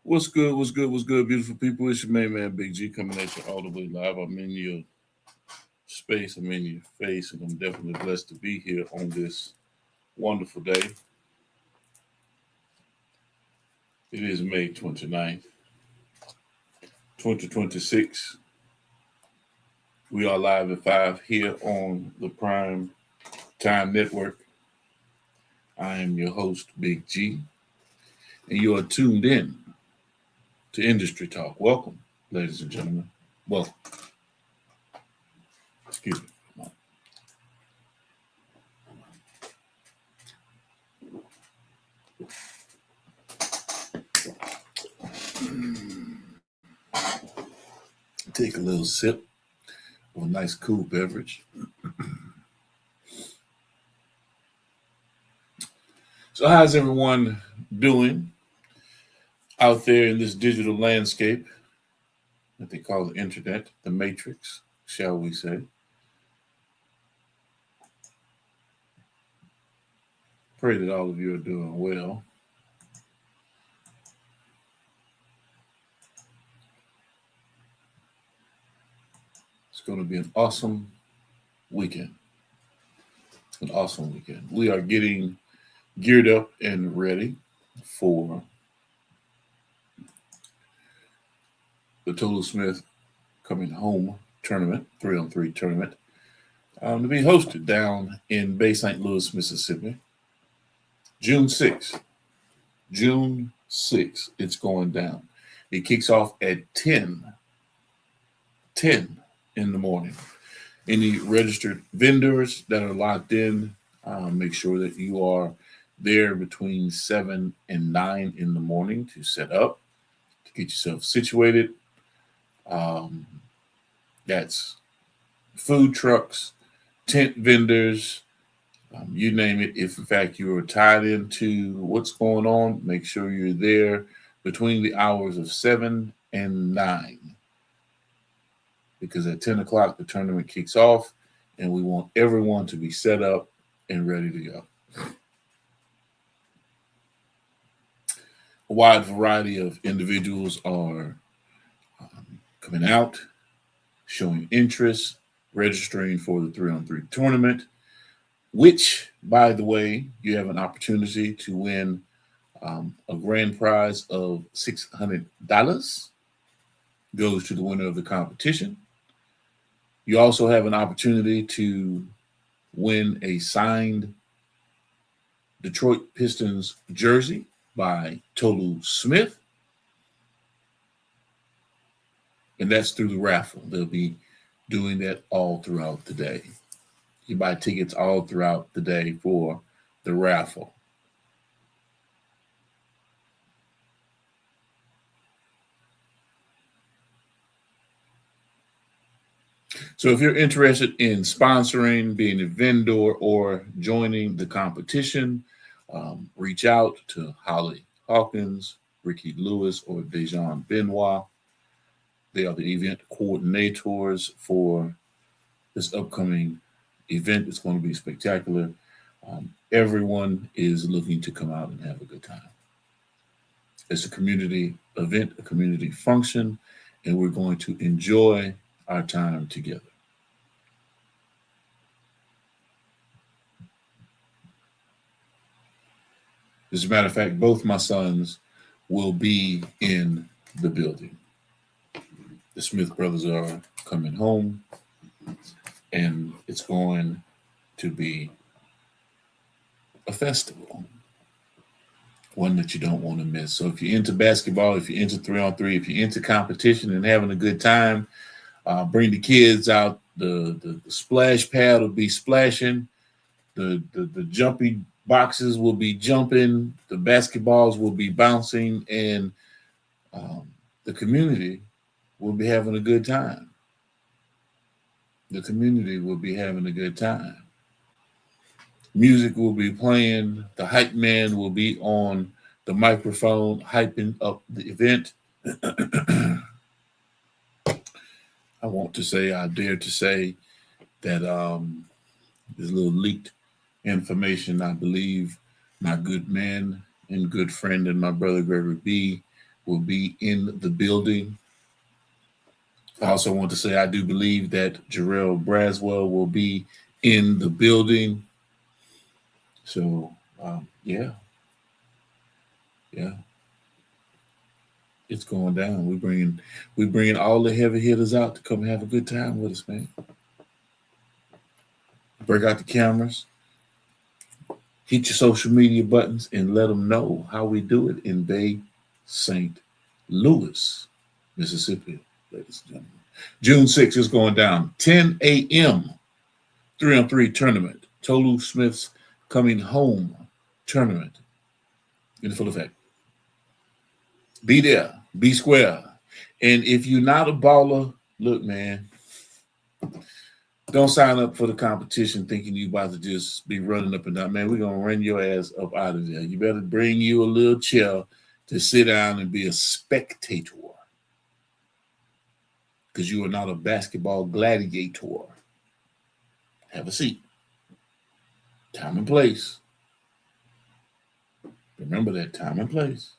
What's good? What's good? What's good, beautiful people? It's your main man, Big G, coming at you all the way live. I'm in your space, I'm in your face, and I'm definitely blessed to be here on this wonderful day. It is May 29th, 2026. We are live at 5 here on the Prime Time Network. I am your host, Big G, and you are tuned in to Industry Talk. Welcome, ladies and gentlemen. Welcome. Excuse me. Take a little sip of a nice cool beverage. So, how's everyone doing out there in this digital landscape that they call the internet, the matrix, shall we say? Pray that all of you are doing well. It's going to be an awesome weekend. An awesome weekend. We are getting geared up and ready for the Total Smith Coming Home tournament, 3-on-3 tournament, to be hosted down in Bay St. Louis, Mississippi, June 6th. June 6th, it's going down. It kicks off at 10 in the morning. Any registered vendors that are locked in, make sure that you are there between 7 and 9 in the morning to set up, to get yourself situated. That's food trucks, tent vendors, you name it. If in fact you are tied into what's going on, make sure you're there between the hours of 7 and 9. Because at 10 o'clock, the tournament kicks off, and we want everyone to be set up and ready to go. A wide variety of individuals are coming out, showing interest, registering for the 3-on-3 tournament, which, by the way, you have an opportunity to win a grand prize of $600 goes to the winner of the competition. You also have an opportunity to win a signed Detroit Pistons jersey by Total Smith. And that's through the raffle. They'll be doing that all throughout the day. You buy tickets all throughout the day for the raffle. So if you're interested in sponsoring, being a vendor, or joining the competition, reach out to Holly Hawkins, Ricky Lewis, or Dejan Benoit. They are the event coordinators for this upcoming event. It's going to be spectacular. Everyone is looking to come out and have a good time. It's a community event, a community function, and we're going to enjoy our time together. As a matter of fact, both my sons will be in the building. The Smith brothers are coming home, and it's going to be a festival, one that you don't want to miss. So if you're into basketball, if you're into 3-on-3, if you're into competition and having a good time, bring the kids out. The splash pad will be splashing. The jumpy boxes will be jumping. The basketballs will be bouncing, and the community will be having a good time. The community will be having a good time. Music will be playing. The hype man will be on the microphone, hyping up the event. I want to say, I dare to say that this little leaked information, I believe my good man and good friend and my brother Gregory B will be in the building. I also want to say I do believe that Jarrell Braswell will be in the building. So, yeah, yeah, it's going down. We bringing all the heavy hitters out to come have a good time with us, man. Break out the cameras, hit your social media buttons, and let them know how we do it in Bay St. Louis, Mississippi, ladies and gentlemen. June 6th is going down. 10 a.m. 3-on-3 tournament. Tolu Smith's coming home tournament in full effect. Be there, be square. And if you're not a baller, look, man, don't sign up for the competition thinking you about to just be running up and down. Man, we're going to run your ass up out of there. You better bring you a little chair to sit down and be a spectator, because you are not a basketball gladiator. Have a seat. Time and place. Remember that, time and place.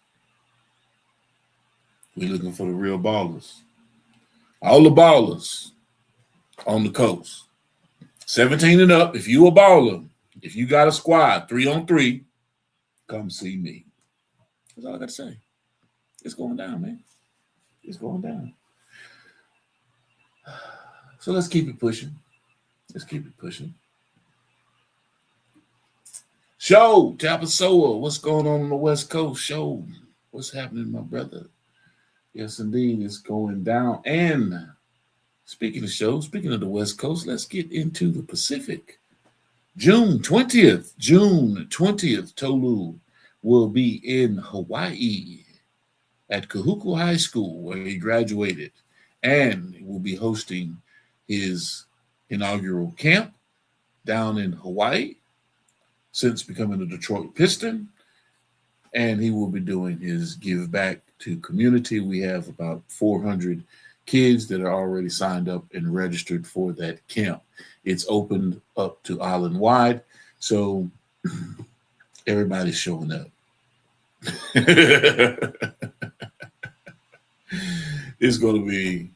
We're looking for the real ballers. All the ballers on the coast. 17 and up, if you a baller, if you got a squad, 3-on-3, come see me. That's all I got to say. It's going down, man. It's going down. So let's keep it pushing. Let's keep it pushing. Show, Tapasoa, what's going on the West Coast? Show, what's happening, my brother? Yes, indeed, it's going down. And speaking of shows, speaking of the West Coast, let's get into the Pacific. June 20th, Tolu will be in Hawaii at Kahuku High School, where he graduated, and will be hosting his inaugural camp down in Hawaii since becoming a Detroit Piston. And he will be doing his give back to community. We have about 400 kids that are already signed up and registered for that camp. It's opened up to island wide, so everybody's showing up. It's going to be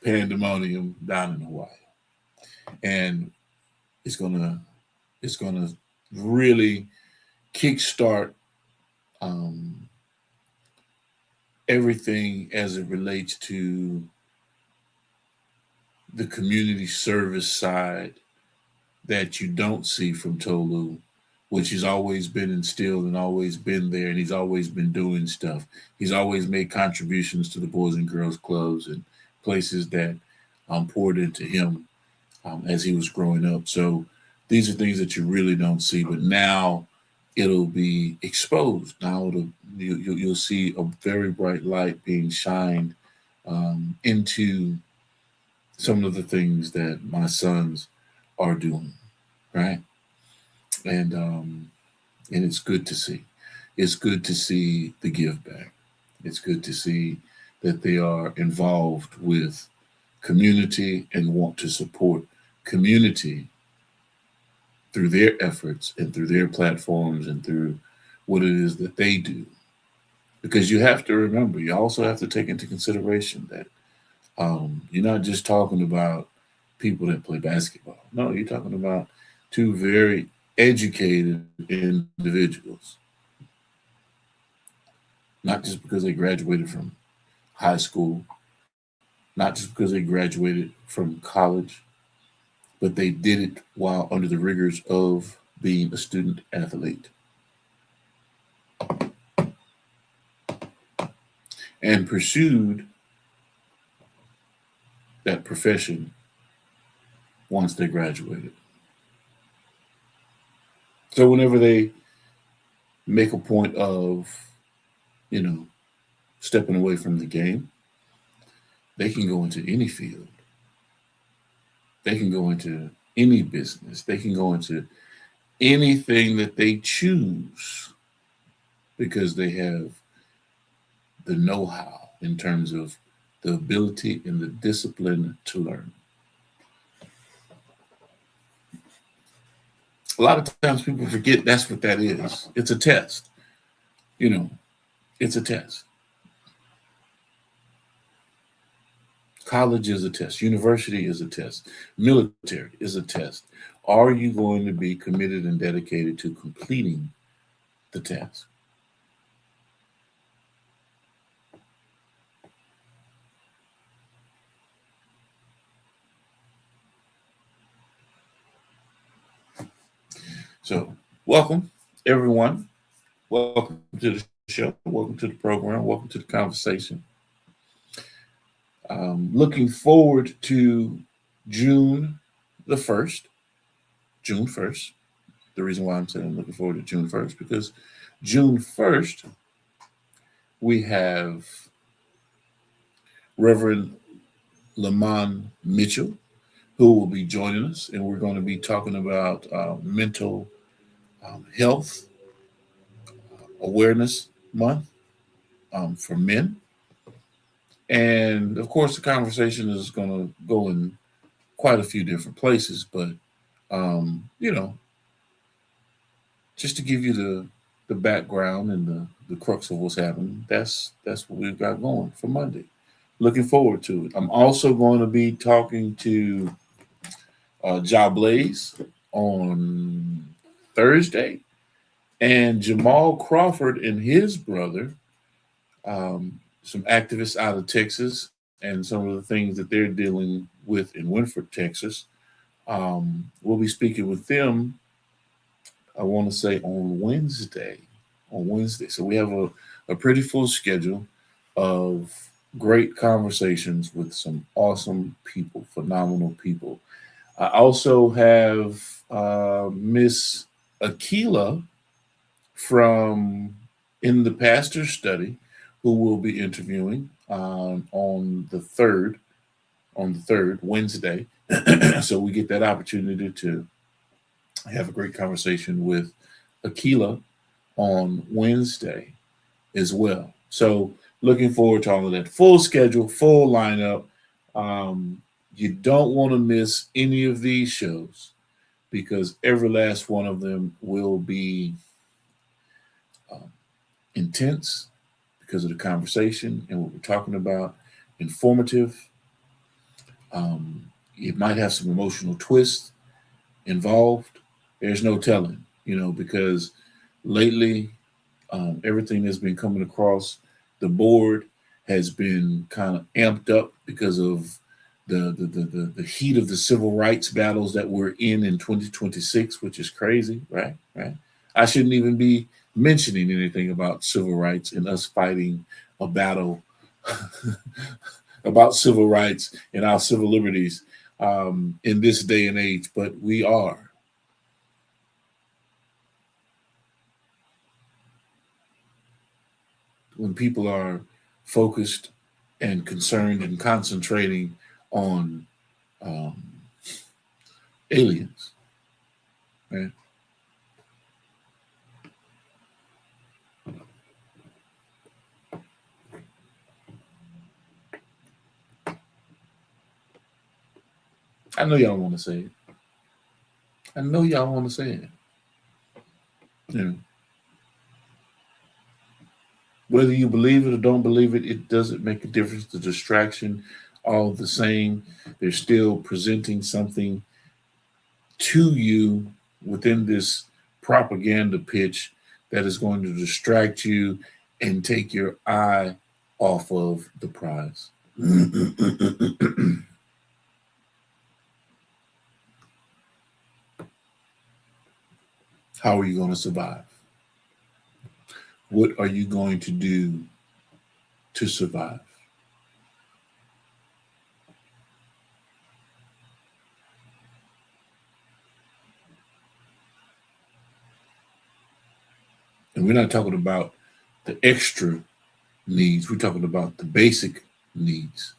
pandemonium down in Hawaii, and it's going to really kickstart everything as it relates to the community service side that you don't see from Tolu, which has always been instilled and always been there, and he's always been doing stuff. He's always made contributions to the Boys and Girls Clubs and places that poured into him as he was growing up. So these are things that you really don't see, but now it'll be exposed. Now you'll see a very bright light being shined into some of the things that my sons are doing, right? And it's good to see. It's good to see the give back. It's good to see that they are involved with community and want to support community through their efforts and through their platforms and through what it is that they do. Because you have to remember, you also have to take into consideration that you're not just talking about people that play basketball. No, you're talking about two very educated individuals. Not just because they graduated from high school, not just because they graduated from college, but they did it while under the rigors of being a student athlete and pursued that profession once they graduated. So whenever they make a point of, stepping away from the game, they can go into any field. They can go into any business. They can go into anything that they choose because they have the know-how in terms of the ability and the discipline to learn. A lot of times people forget that's what that is. It's a test. It's a test. College is a test. University is a test. Military is a test. Are you going to be committed and dedicated to completing the task? So, welcome, everyone. Welcome to the show. Welcome to the program. Welcome to the conversation. Looking forward to June the 1st. June 1st. The reason why I'm saying I'm looking forward to June 1st, because June 1st, we have Reverend Lamont Mitchell, who will be joining us, and we're going to be talking about mental health awareness month for men. And of course, the conversation is going to go in quite a few different places, but you know, just to give you the background and the crux of what's happening, that's what we've got going for Monday. Looking forward to it. I'm also going to be talking to Ja Blaze on Thursday, and Jamal Crawford and his brother, some activists out of Texas, and some of the things that they're dealing with in Winford, Texas. We'll be speaking with them, I want to say on Wednesday. On Wednesday. So we have a pretty full schedule of great conversations with some awesome people, phenomenal people. I also have Miss Akila from In the Pastor's Study, who will be interviewing on the third Wednesday. So we get that opportunity to have a great conversation with Akila on Wednesday as well. So looking forward to all of that. Full schedule, full lineup. You don't want to miss any of these shows, because every last one of them will be um, intense because of the conversation and what we're talking about, informative. It might have some emotional twists involved. There's no telling, because lately everything that's been coming across the board has been kind of amped up because of the heat of the civil rights battles that we're in 2026, which is crazy, right? Right. I shouldn't even be mentioning anything about civil rights and us fighting a battle about civil rights and our civil liberties in this day and age, but we are. When people are focused and concerned and concentrating on um, aliens, right? I know y'all want to say it. I know y'all want to say it. You know, whether you believe it or don't believe it, it doesn't make a difference. The distraction, all the same, they're still presenting something to you within this propaganda pitch that is going to distract you and take your eye off of the prize. How are you going to survive? What are you going to do to survive? And we're not talking about the extra needs, we're talking about the basic needs: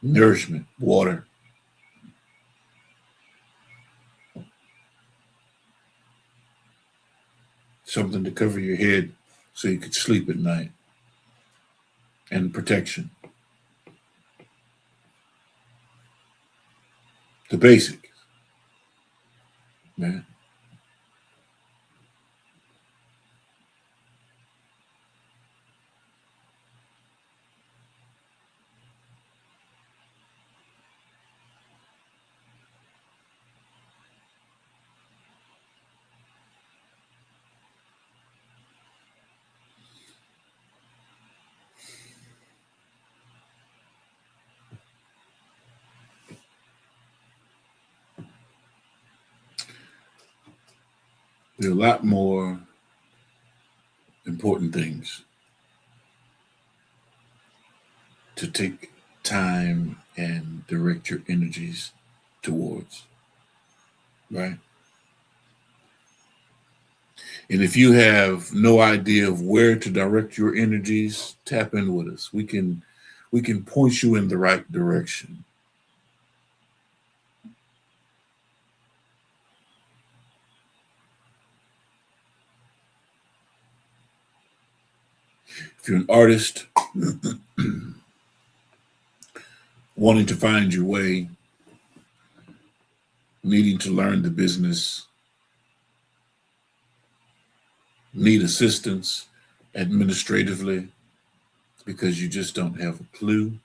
nourishment, water, something to cover your head so you could sleep at night, and protection. The basic, man. There are a lot more important things to take time and direct your energies towards, right? And if you have no idea of where to direct your energies, tap in with us. We can point you in the right direction. If you're an artist wanting to find your way, needing to learn the business, need assistance administratively because you just don't have a clue,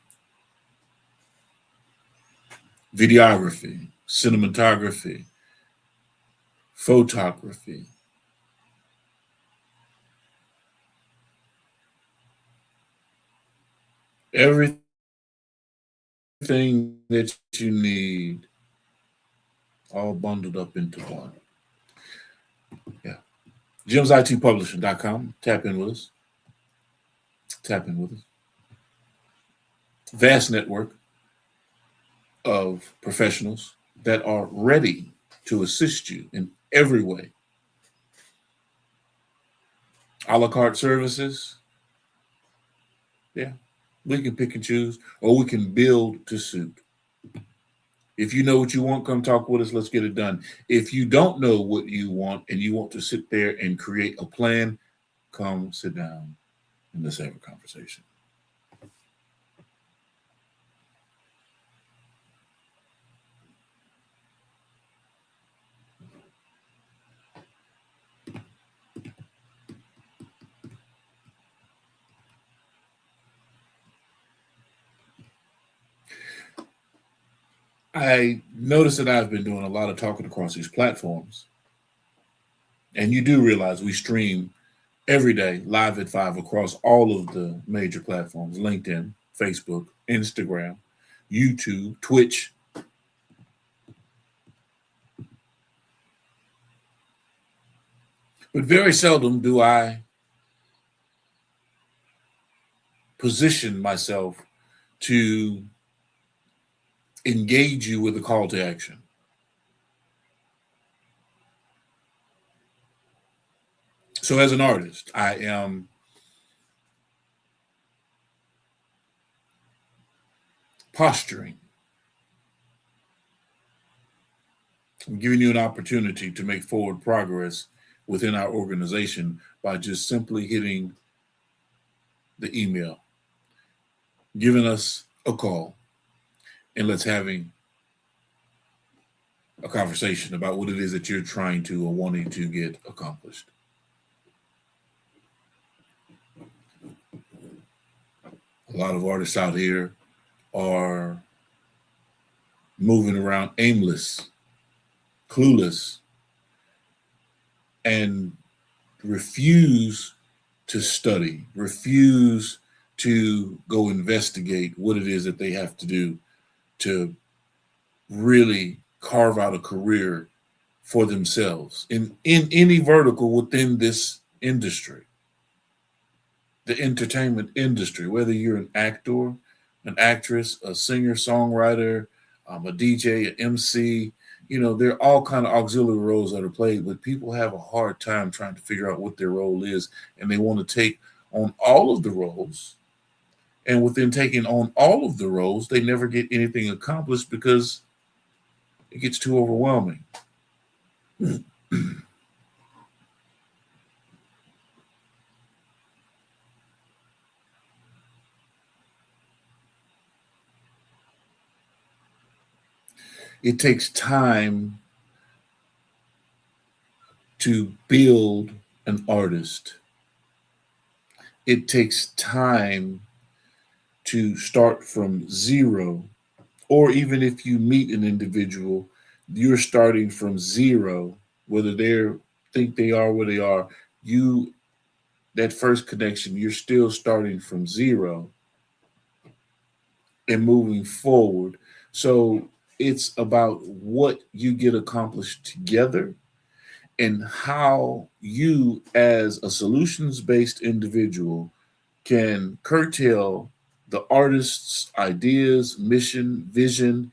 videography, cinematography, photography, everything that you need all bundled up into one. Yeah. JimsITPublishing.com. Tap in with us. Tap in with us. Vast network of professionals that are ready to assist you in every way. A la carte services. Yeah. We can pick and choose, or we can build to suit. If you know what you want, come talk with us. Let's get it done. If you don't know what you want and you want to sit there and create a plan, come sit down and let's have a conversation. I noticed that I've been doing a lot of talking across these platforms. And you do realize we stream every day live at 5 across all of the major platforms: LinkedIn, Facebook, Instagram, YouTube, Twitch. But very seldom do I position myself to engage you with a call to action. So, as an artist, I am posturing. I'm giving you an opportunity to make forward progress within our organization by just simply hitting the email, giving us a call, and let's having a conversation about what it is that you're trying to or wanting to get accomplished. A lot of artists out here are moving around aimless, clueless, and refuse to study, refuse to go investigate what it is that they have to do to really carve out a career for themselves in any vertical within this industry, the entertainment industry, whether you're an actor, an actress, a singer, songwriter, a DJ, an MC. There are all kind of auxiliary roles that are played, but people have a hard time trying to figure out what their role is, and they want to take on all of the roles. And within taking on all of the roles, they never get anything accomplished because it gets too overwhelming. It takes time to build an artist. It takes time to start from zero, or even if you meet an individual, you're starting from zero, whether they think they are where they are. You That first connection, you're still starting from zero and moving forward. So it's about what you get accomplished together and how you, as a solutions-based individual, can curtail the artist's ideas, mission, vision,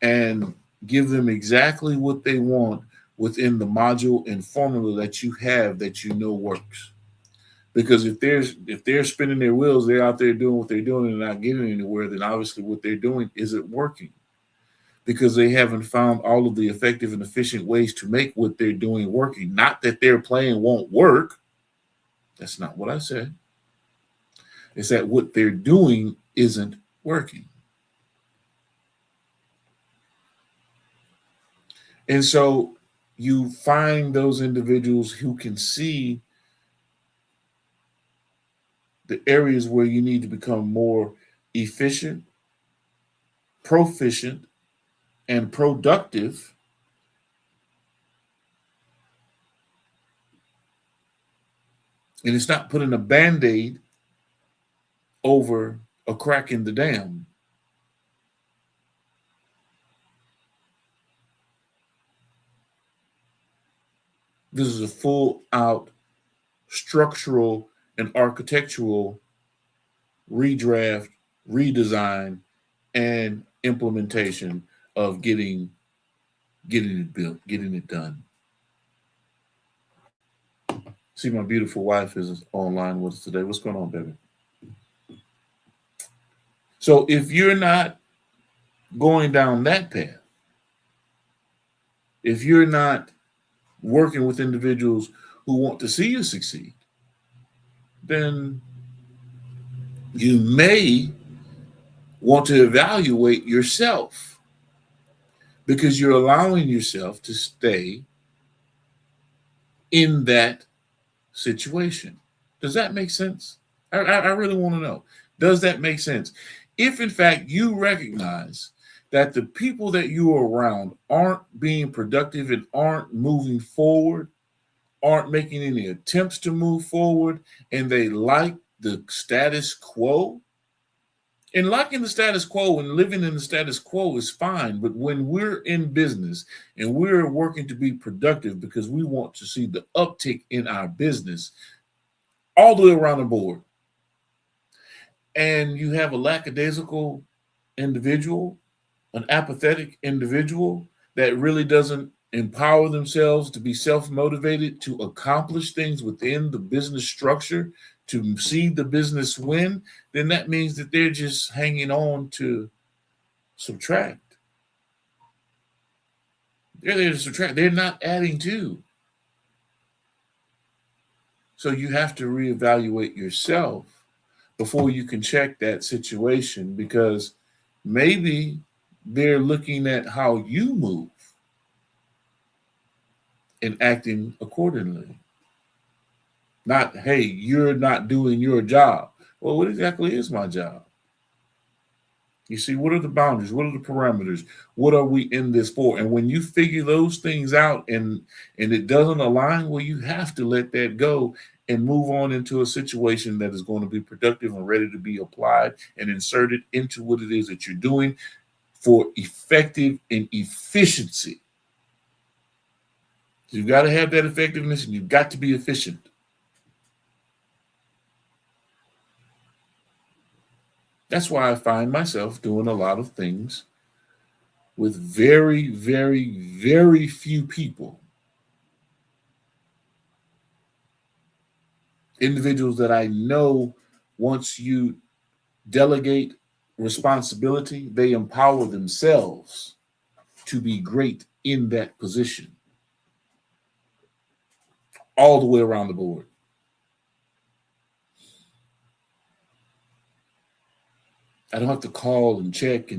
and give them exactly what they want within the module and formula that you have that you know works. Because if they're spinning their wheels, they're out there doing what they're doing and not getting anywhere, then obviously what they're doing isn't working because they haven't found all of the effective and efficient ways to make what they're doing working. Not that their plan won't work. That's not what I said. It's that what they're doing isn't working. And so you find those individuals who can see the areas where you need to become more efficient, proficient, and productive. And it's not putting a band-aid over a crack in the dam. This is a full out structural and architectural redraft, redesign, and implementation of getting it built, getting it done. See, my beautiful wife is online with us today. What's going on, baby? So if you're not going down that path, if you're not working with individuals who want to see you succeed, then you may want to evaluate yourself because you're allowing yourself to stay in that situation. Does that make sense? I really want to know. Does that make sense? If in fact you recognize that the people that you are around aren't being productive and aren't moving forward, aren't making any attempts to move forward, and they like the status quo, and liking the status quo and living in the status quo is fine. But when we're in business and we're working to be productive because we want to see the uptick in our business all the way around the board, and you have a lackadaisical individual, an apathetic individual that really doesn't empower themselves to be self-motivated to accomplish things within the business structure to see the business win, then that means that they're just hanging on to subtract. They're there to subtract. They're not adding to. So you have to reevaluate yourself before you can check that situation because maybe they're looking at how you move and acting accordingly. Not, hey, you're not doing your job. Well, what exactly is my job? You see, what are the boundaries? What are the parameters? What are we in this for? And when you figure those things out and it doesn't align, well, you have to let that go and move on into a situation that is going to be productive and ready to be applied and inserted into what it is that you're doing for effective and efficiency. You've got to have that effectiveness and you've got to be efficient. That's why I find myself doing a lot of things with very, very, very few people. Individuals that I know once you delegate responsibility, they empower themselves to be great in that position all the way around the board. I don't have to call and check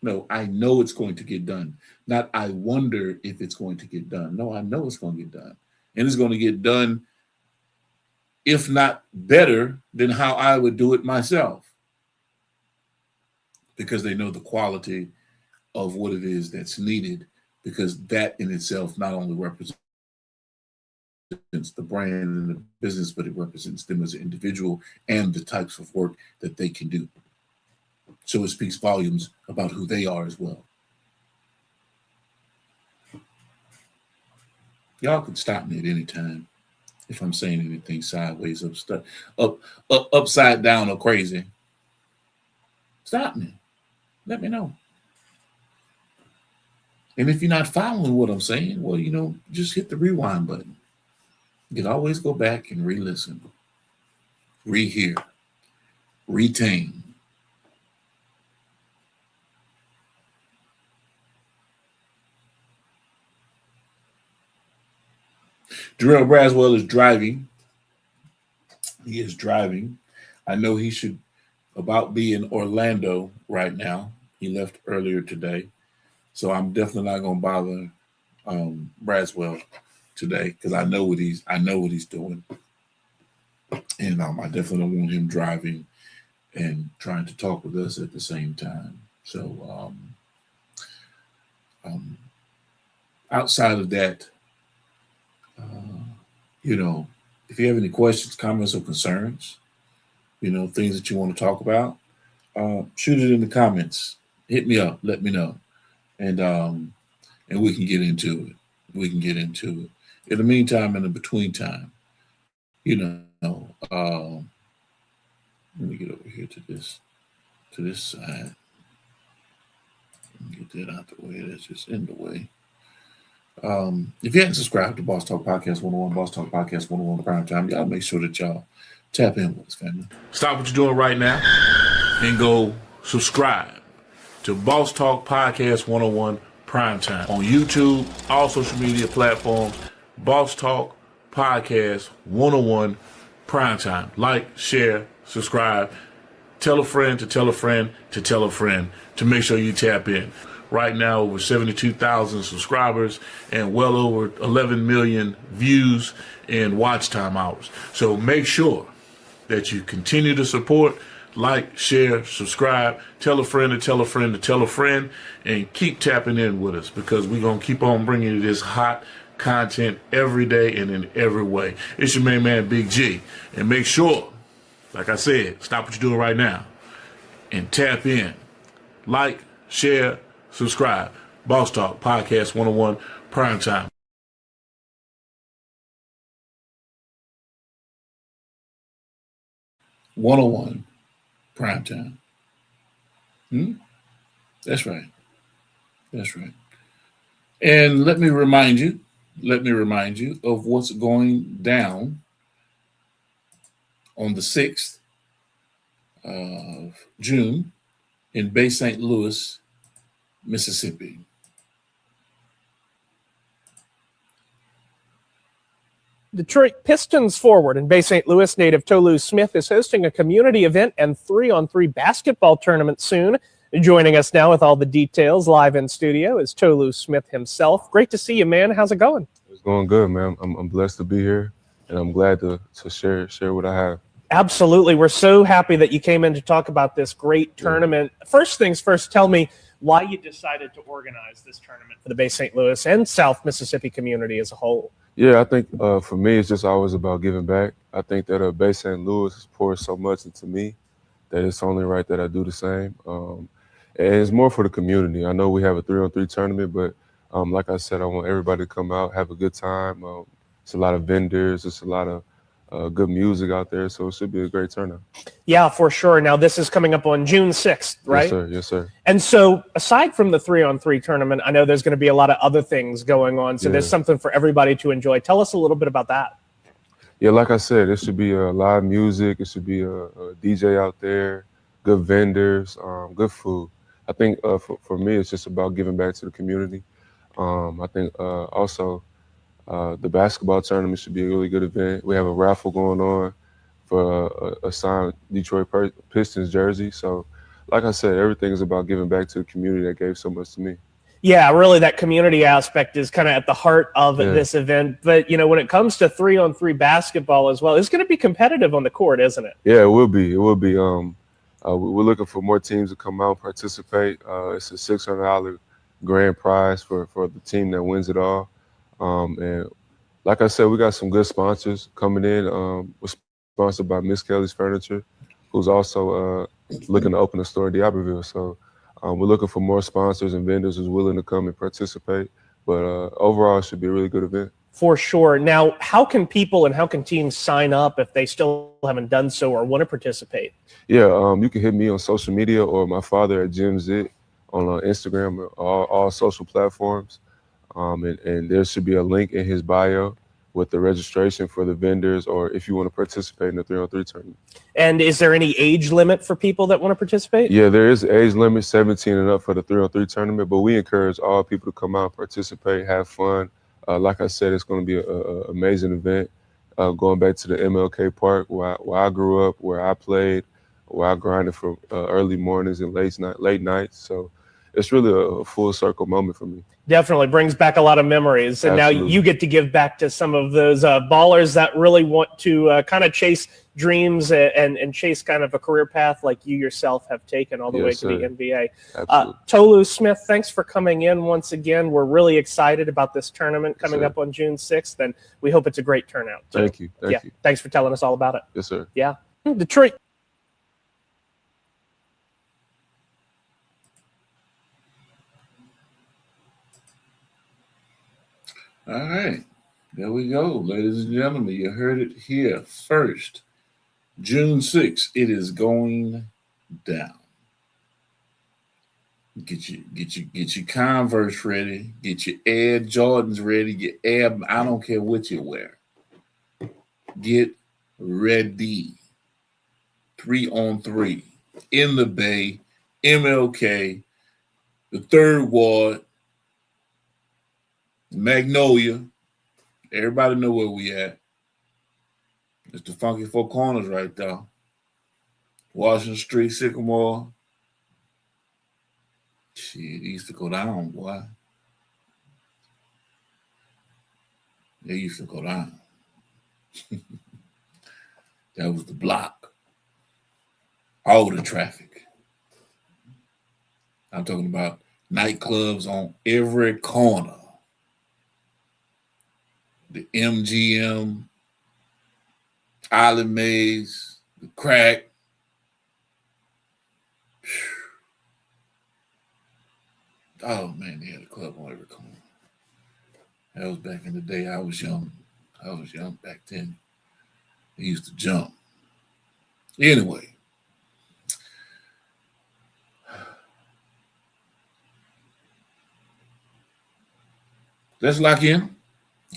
no, I know it's going to get done. Not I wonder if it's going to get done. No, I know it's going to get done. And it's going to get done, if not better than how I would do it myself. Because they know the quality of what it is that's needed, because that in itself not only represents the brand and the business, but it represents them as an individual and the types of work that they can do. So it speaks volumes about who they are as well. Y'all can stop me at any time if I'm saying anything sideways, upside down, or crazy. Stop me. Let me know. And if you're not following what I'm saying, well, just hit the rewind button. You can always go back and re-listen, rehear, retain. Jarrell Braswell is driving. He is driving. I know he should about be in Orlando right now. He left earlier today. So I'm definitely not going to bother Braswell today because I know what he's doing. And I definitely don't want him driving and trying to talk with us at the same time. So outside of that, if you have any questions, comments, or concerns, things that you want to talk about, shoot it in the comments. Hit me up. Let me know. And we can get into it. In the meantime, in the between time, let me get over here to this side. Get that out the way. That's just in the way. If you hadn't subscribed to Boss Talk Podcast 101, Boss Talk Podcast 101 Prime Time, y'all make sure that y'all tap in with us, family. Stop what you're doing right now and go subscribe to Boss Talk Podcast 101 Prime Time on YouTube, all social media platforms. Boss Talk Podcast 101 Prime Time. Like, share, subscribe. Tell a friend to tell a friend to tell a friend to make sure you tap in. Right now, over 72,000 subscribers and well over 11 million views and watch time hours. So make sure that you continue to support, like, share, subscribe, tell a friend to tell a friend to tell a friend, and keep tapping in with us because we're going to keep on bringing you this hot content every day and in every way. It's your main man, Big G. And make sure, like I said, stop what you're doing right now and tap in. Like, share, subscribe. Boss Talk Podcast 101 Prime Time. (101) Prime Time. That's right. And let me remind you of what's going down on the 6th of June in Bay St. Louis, Mississippi. Detroit Pistons forward and Bay St. Louis native Tolu Smith is hosting a community event and 3-on-3 basketball tournament soon. Joining us now with all the details live in studio is Tolu Smith himself. Great to see you, man. How's it going? It's going good, man. I'm blessed to be here, and I'm glad to share what I have. Absolutely. We're so happy that you came in to talk about this great tournament. First things first, tell me why you decided to organize this tournament for the Bay St. Louis and South Mississippi community as a whole. Yeah, I think for me, it's just always about giving back. I think that Bay St. Louis has poured so much into me that it's only right that I do the same. And it's more for the community. I know we have a 3-on-3 tournament, but like I said, I want everybody to come out, have a good time. It's a lot of vendors. It's a lot of good music out there, so it should be a great turnout. Yeah, for sure. Now, this is coming up on June 6th, right? Yes, sir. And so, aside from the 3-on-3 tournament, I know there's going to be a lot of other things going on, so there's something for everybody to enjoy. Tell us a little bit about that. Yeah, like I said, it should be live music. It should be a DJ out there, good vendors, good food. I think for me, it's just about giving back to the community. I think also the basketball tournament should be a really good event. We have a raffle going on for a signed Detroit Pistons jersey. So, like I said, everything is about giving back to the community that gave so much to me. Yeah, really, that community aspect is kind of at the heart of this event. But, when it comes to 3-on-3 basketball as well, it's going to be competitive on the court, isn't it? Yeah, it will be. We're looking for more teams to come out and participate. It's a $600 grand prize for the team that wins it all. And like I said, we got some good sponsors coming in. We're sponsored by Miss Kelly's Furniture, who's also looking to open a store in D'Iberville. So we're looking for more sponsors and vendors who's willing to come and participate. But overall, it should be a really good event. For sure. Now, how can people and how can teams sign up if they still haven't done so or want to participate? Yeah, you can hit me on social media or my father at Jim Zit on Instagram or all social platforms. And there should be a link in his bio with the registration for the vendors or if you want to participate in the 3-on-3 tournament. And is there any age limit for people that want to participate? Yeah, there is an age limit, 17 and up for the 3-on-3 tournament, but we encourage all people to come out, participate, have fun. Like I said, it's going to be an amazing event. Going back to the MLK Park where I grew up, where I played, where I grinded from early mornings and late nights. So it's really a full circle moment for me. Definitely brings back a lot of memories. And Absolutely. now you get to give back to some of those ballers that really want to kind of chase dreams and chase kind of a career path like you yourself have taken all the way to the NBA. Tolu Smith, thanks for coming in once again. We're really excited about this tournament coming up on June 6th, and we hope it's a great turnout. Too. Thank you. Thank you. Thanks for telling us all about it. Yes, sir. Yeah. Detroit. All right, there we go, ladies and gentlemen. You heard it here first. June 6th, it is going down. Get your Converse ready. Get your Air Jordans ready. Get Air. I don't care what you wear. Get ready. 3-on-3 in the Bay, MLK, the Third Ward. Magnolia, everybody know where we at. It's the Funky Four Corners right there. Washington Street, Sycamore. Shit, it used to go down, boy. They used to go down. That was the block. All the traffic. I'm talking about nightclubs on every corner. The MGM, Island Maze, the Crack. Oh, man, they had a club on every corner. That was back in the day. I was young. Back then. They used to jump. Anyway. Let's lock in.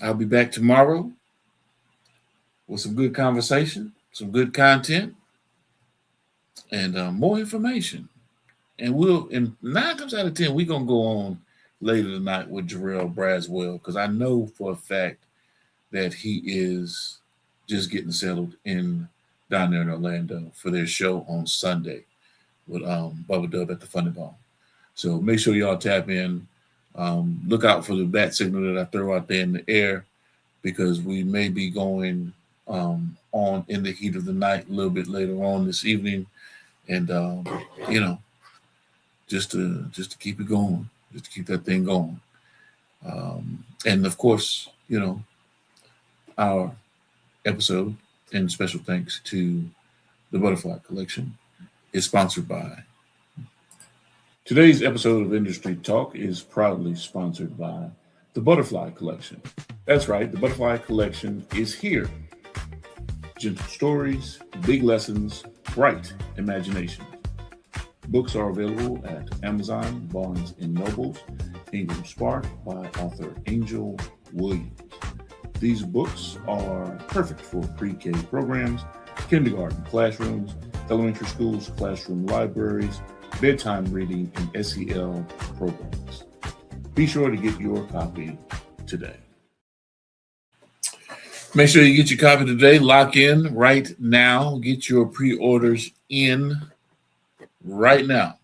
I'll be back tomorrow with some good conversation, some good content, and more information. And 9 times out of 10, we're going to go on later tonight with Jarrell Braswell because I know for a fact that he is just getting settled down there in Orlando for their show on Sunday with Bubba Dub at the Funny Bone. So make sure y'all tap in. Look out for the bat signal that I throw out there in the air because we may be going on in the heat of the night a little bit later on this evening. And, just to keep it going, just to keep that thing going. And, of course, our episode, and special thanks to the Butterfly Collection, is sponsored by. Today's episode of Industry Talk is proudly sponsored by the Butterfly Collection. That's right, the Butterfly Collection is here. Gentle stories, big lessons, bright imaginations. Books are available at Amazon, Barnes & Nobles, Ingram Spark by author Angel Williams. These books are perfect for pre-K programs, kindergarten classrooms, elementary schools, classroom libraries, bedtime reading, and SEL programs. Be sure to get your copy today. Make sure you get your copy today. Lock in right now. Get your pre-orders in right now.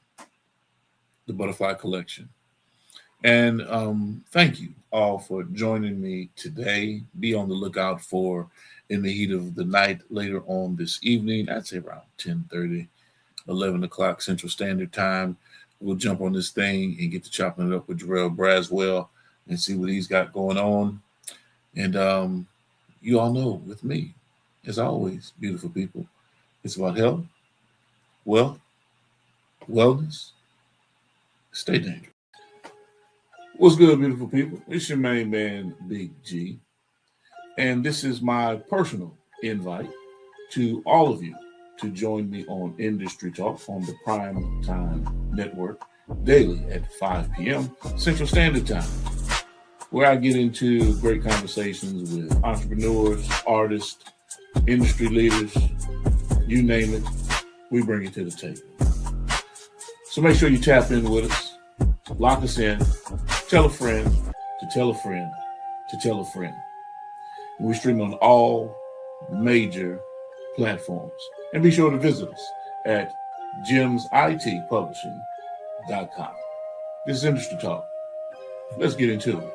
The Butterfly Collection. And thank you all for joining me today. Be on the lookout for In the Heat of the Night later on this evening. I'd say around 10:30. 11 o'clock Central Standard Time. We'll jump on this thing and get to chopping it up with Jarrell Braswell and see what he's got going on. And you all know with me, as always, beautiful people, it's about health, wealth, wellness. Stay dangerous. What's good, beautiful people? It's your main man, Big G. And this is my personal invite to all of you to join me on Industry Talk on the Prime Time Network daily at 5 p.m. Central Standard Time, where I get into great conversations with entrepreneurs, artists, industry leaders, you name it, we bring it to the table. So make sure you tap in with us, lock us in, tell a friend to tell a friend to tell a friend. We stream on all major platforms. And be sure to visit us at gemsitpublishing.com. This is Industry Talk. Let's get into it.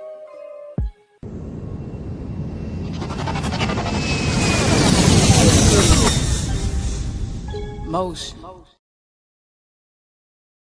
Motion.